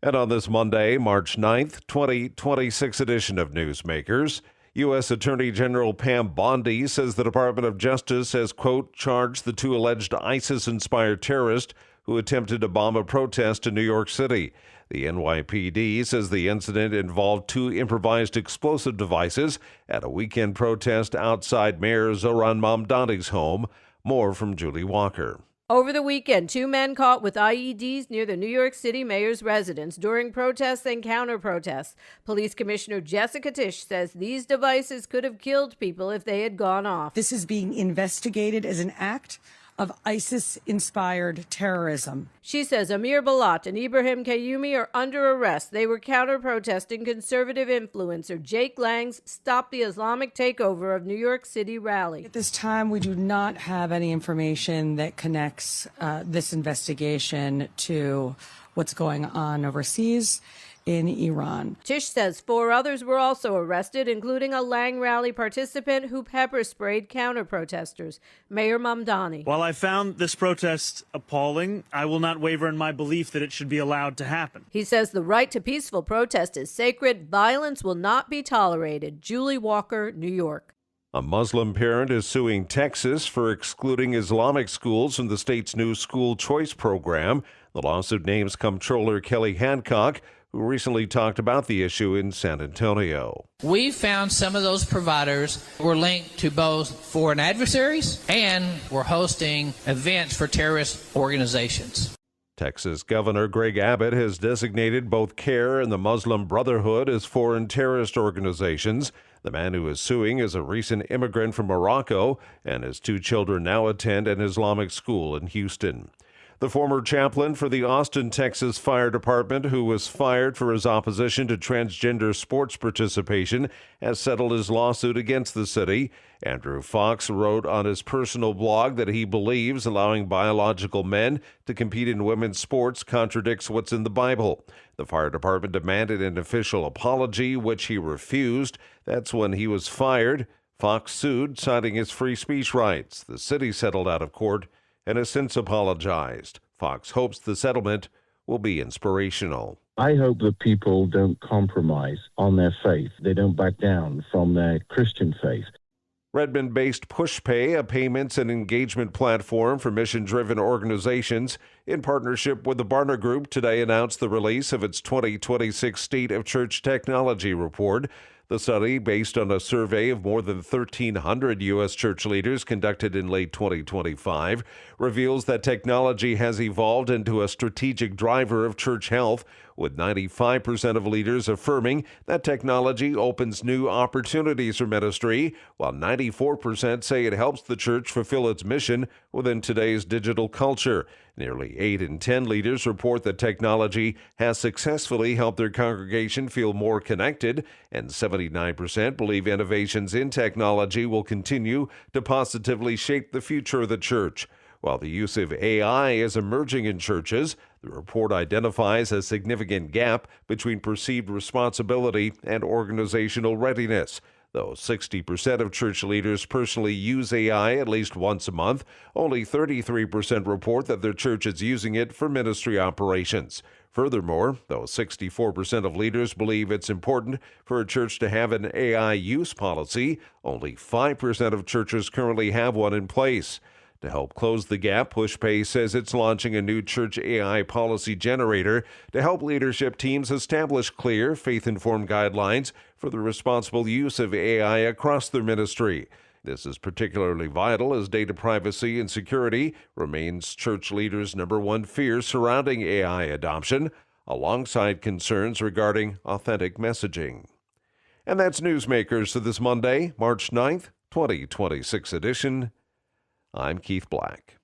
And on this Monday, March 9th, 2026 edition of Newsmakers, U.S. Attorney General Pam Bondi says the Department of Justice has, quote, charged the two alleged ISIS-inspired terrorists who attempted to bomb a protest in New York City. The NYPD says the incident involved two improvised explosive devices at a weekend protest outside Mayor Zohran Mamdani's home. More from Julie Walker. Over the weekend, two men caught with IEDs near the New York City mayor's residence during protests and counter-protests. Police Commissioner Jessica Tisch says these devices could have killed people if they had gone off. This is being investigated as an act of ISIS-inspired terrorism. She says Amir Balat and Ibrahim Kayumi are under arrest. They were counter-protesting conservative influencer Jake Lang's Stop the Islamic Takeover of New York City rally. At this time, we do not have any information that connects this investigation to what's going on overseas in Iran. Tisch says 4 others were also arrested, including a Lang rally participant who pepper sprayed counter-protesters. Mayor Mamdani. While I found this protest appalling, I will not waver in my belief that it should be allowed to happen. He says the right to peaceful protest is sacred. Violence will not be tolerated. Julie Walker, New York. A Muslim parent is suing Texas for excluding Islamic schools from the state's new school choice program. The lawsuit names Comptroller Kelly Hancock, who recently talked about the issue in San Antonio. We found some of those providers were linked to both foreign adversaries and were hosting events for terrorist organizations. Texas Governor Greg Abbott has designated both CARE and the Muslim Brotherhood as foreign terrorist organizations. The man who is suing is a recent immigrant from Morocco, and his 2 children now attend an Islamic school in Houston. The former chaplain for the Austin, Texas Fire Department, who was fired for his opposition to transgender sports participation, has settled his lawsuit against the city. Andrew Fox wrote on his personal blog that he believes allowing biological men to compete in women's sports contradicts what's in the Bible. The fire department demanded an official apology, which he refused. That's when he was fired. Fox sued, citing his free speech rights. The city settled out of court and has since apologized. Fox hopes the settlement will be inspirational. I hope that people don't compromise on their faith. They don't back down from their Christian faith. Redmond-based PushPay, a payments and engagement platform for mission-driven organizations, in partnership with the Barna Group, today announced the release of its 2026 State of Church Technology Report. The study, based on a survey of more than 1,300 U.S. church leaders conducted in late 2025, reveals that technology has evolved into a strategic driver of church health, with 95% of leaders affirming that technology opens new opportunities for ministry, while 94% say it helps the church fulfill its mission within today's digital culture. Nearly 8 in 10 leaders report that technology has successfully helped their congregation feel more connected, and 79% believe innovations in technology will continue to positively shape the future of the church. While the use of AI is emerging in churches, the report identifies a significant gap between perceived responsibility and organizational readiness. Though 60% of church leaders personally use AI at least once a month, only 33% report that their church is using it for ministry operations. Furthermore, though 64% of leaders believe it's important for a church to have an AI use policy, only 5% of churches currently have one in place. To help close the gap, PushPay says it's launching a new church AI policy generator to help leadership teams establish clear, faith-informed guidelines for the responsible use of AI across their ministry. This is particularly vital as data privacy and security remains church leaders' number one fear surrounding AI adoption, alongside concerns regarding authentic messaging. And that's Newsmakers for this Monday, March 9th, 2026 edition. I'm Keith Black.